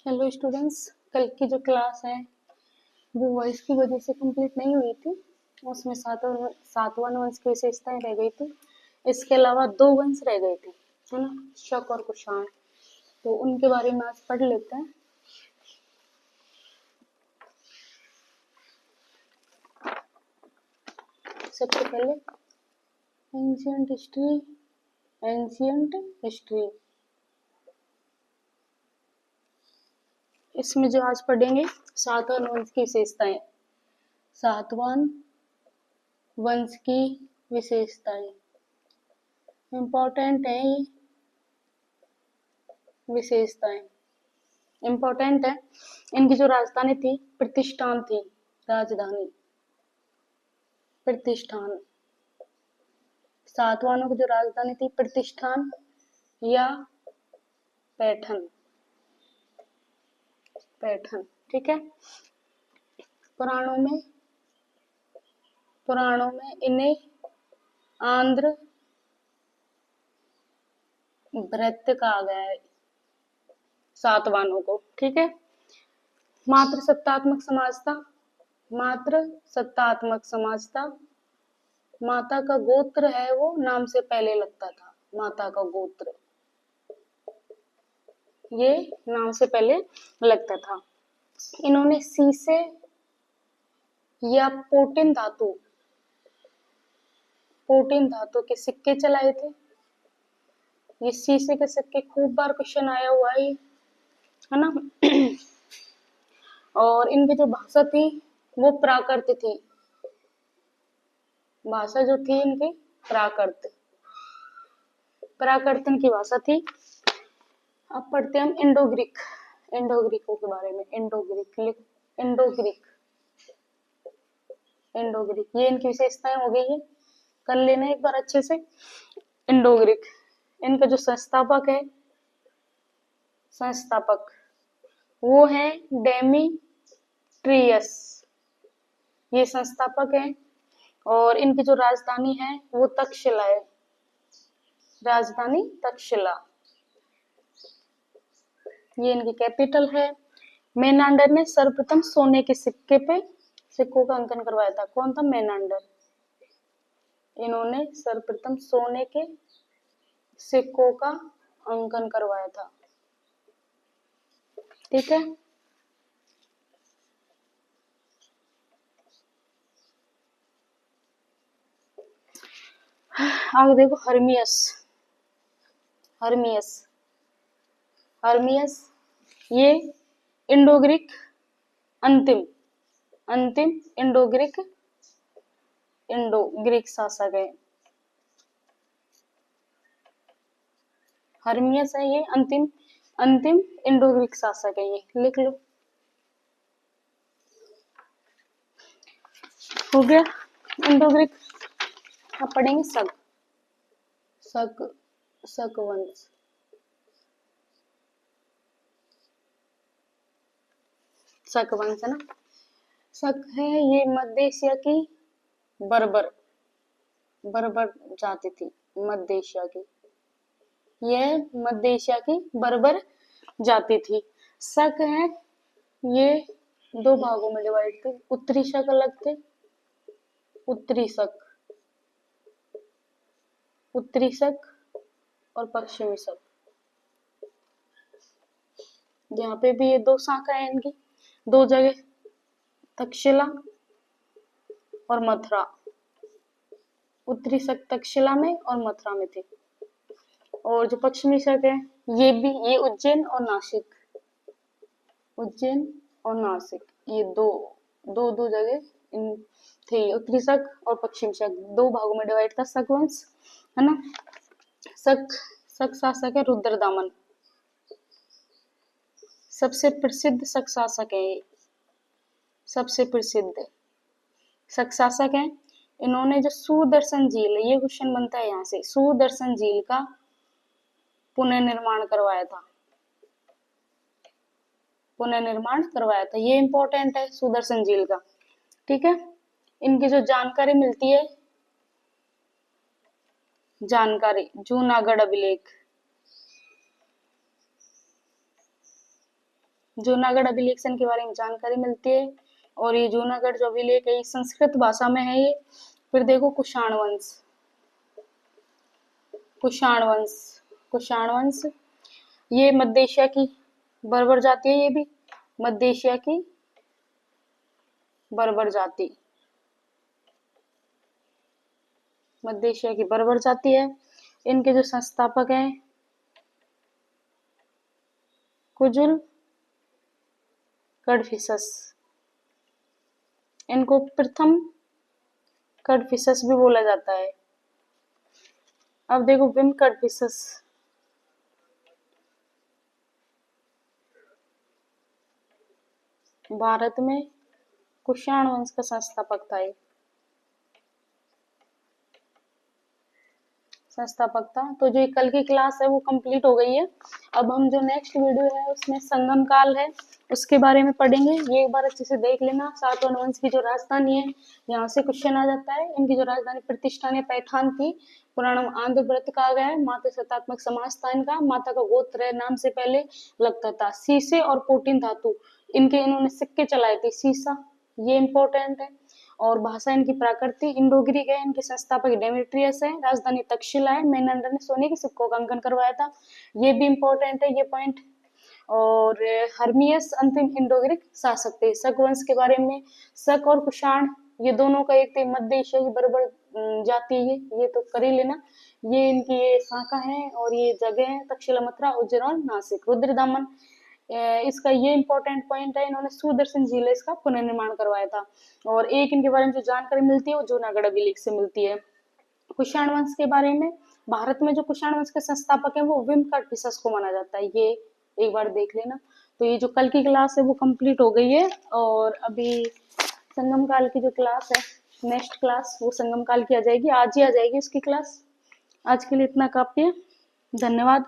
Hello students, कल की जो क्लास है वो वॉइस की वजह से कंप्लीट नहीं हुई थी। उसमें सातवां वंश की विशेषताएं रह गई थी। इसके अलावा दो वंश रह गए थे, है ना, शक और कुषाण। तो उनके बारे में आज पढ़ लेते हैं। सबसे पहले एंशियंट हिस्ट्री। इसमें जो आज पढ़ेंगे सातवां वंश की विशेषताएं। सातवां वंश की विशेषताएं इम्पोर्टेंट है। ये विशेषताएं इम्पोर्टेंट है। इनकी जो राजधानी थी प्रतिष्ठान थी। राजधानी प्रतिष्ठान। सातवाहनों की जो राजधानी थी प्रतिष्ठान या पैठन। पैठन, ठीक है। पुराणों में इन्हें आंध्र भृत्य कहा गया है, सातवाहनों को, ठीक है। मात्र सत्तात्मक समाज था। माता का गोत्र है वो नाम से पहले लगता था। माता का गोत्र ये नाम से पहले लगता था। इन्होंने सीसे या पोटिन धातु के सिक्के चलाए थे। ये सीसे के सिक्के खूब बार क्वेश्चन आया हुआ है ना। और इनकी जो भाषा थी वो प्राकृत थी। भाषा जो थी इनकी प्राकृतन की भाषा थी। अब पढ़ते हैं हम इंडोग्रीकों के बारे में। इंडोग्रीक ये इनकी विशेषताएं हो गई है, कर लेना एक बार अच्छे से। इंडोग्रीक इनका जो संस्थापक वो है डेमीट्रियस। ये संस्थापक है। और इनकी जो राजधानी है वो तक्षशिला है। राजधानी तक्षशिला, ये इनकी कैपिटल है। मेनांडर ने सर्वप्रथम सोने के सिक्कों का अंकन करवाया था। कौन था? मेनांडर। इन्होंने सर्वप्रथम सोने के सिक्कों का अंकन करवाया था, ठीक है। आगे देखो हर्मियस ये इंडोग्रीक अंतिम इंडो ग्रीक शासक है। हर्मियस है ये अंतिम इंडो ग्रीक शासक है। ये लिख लो, हो गया इंडो ग्रीक। अब पढ़ेंगे शक वंश। शक वंश है ना। शक है ये मध्य एशिया की बर्बर जाति थी। मध्य एशिया की बर्बर जाति थी। शक है ये दो भागों में डिवाइड थे। उत्तरी शक अलग थे। उत्तरी शक और पश्चिमी शक। यहाँ पे भी ये दो शाखा है इनकी, दो जगह, तक्षशिला और मथुरा। उत्तरी शक तक्षशिला में और मथुरा में थे। और जो पश्चिमी शक है ये उज्जैन और नासिक, ये दो जगह थे। उत्तरी शक और पश्चिमी शक दो भागों में डिवाइड था शक वंश, है ना। शक शासक है रुद्रदामन। सबसे प्रसिद्ध शक शासक है ये। सबसे प्रसिद्ध शक शासक है। इन्होंने जो सुदर्शन झील है, ये क्वेश्चन बनता है यहाँ से, सुदर्शन झील का पुनर्निर्माण करवाया था। ये इंपॉर्टेंट है सुदर्शन झील का, ठीक है। इनकी जो जानकारी मिलती है, जूनागढ़ अभिलेख। जूनागढ़ अभिलेखन के बारे में जानकारी मिलती है। और ये जूनागढ़ जो अभिलेख है ये संस्कृत भाषा में है ये। फिर देखो कुषाण वंश, कुषाण वंश, कुषाण वंश ये मध्य एशिया की बर्बर जाति है, ये भी मध्य एशिया की बर्बर जाति, मध्य एशिया की बर्बर जाति है। इनके जो संस्थापक हैं कुजुल कडफिसस, इनको प्रथम कडफिसस भी बोला जाता है। अब देखो विम कडफिसस, भारत में कुषाण वंश का संस्थापक था ये, संस्थापक था। तो जो कल की क्लास है वो कंप्लीट हो गई है। अब हम जो नेक्स्ट वीडियो है उसमें संगम काल है उसके बारे में पढ़ेंगे। ये एक बार अच्छे से देख लेना। सातवाहन वंश की जो राजधानी है यहाँ से क्वेश्चन आ जाता है। इनकी जो राजधानी प्रतिष्ठान या पैठान थी, पुराणम आंध्रव्रत कहा गया है। माता शतात्मक समास था इनका। माता का गोत्र नाम से पहले लगता था। सीसे और पोटीन धातु इनके इन्होंने सिक्के चलाए थे, सीसा, ये इंपॉर्टेंट है। और भाषा इनकी प्राकृति इंडो ग्रीक है। इनके संस्थापक डेमेट्रियस है। राजधानी तक्षशिला है। मेनांडर ने सोने के सिक्कों का अंकन करवाया था, ये भी इंपॉर्टेंट है ये पॉइंट। और हर्मियस अंतिम इंडो ग्रीक शासक थे। शक वंश के बारे में, शक और कुषाण ये दोनों का एक मध्य एशिया की बर्बर जाति है, ये तो कर ही लेना। ये इनकी ये शाखा है और ये जगह है तक्षशिला, मथुरा, उज्जैन और नासिक। रुद्रदामन इसका ये इंपॉर्टेंट पॉइंट है, इन्होंने सुदर्शन झील इसका पुनर्निर्माण करवाया था। और एक इनके बारे में जो जानकारी मिलती है वो जूनागढ़ अभिलेख से मिलती है। कुषाण वंश के बारे में, भारत में जो कुषाण वंश के संस्थापक है वो विम कडफिसस को माना जाता है, ये एक बार देख लेना। तो ये जो कल की क्लास है वो कंप्लीट हो गई है। और अभी संगम काल की जो क्लास है, नेक्स्ट क्लास वो संगम काल की आ जाएगी, आज ही आ जाएगी उसकी क्लास। आज के लिए इतना काफी है। धन्यवाद।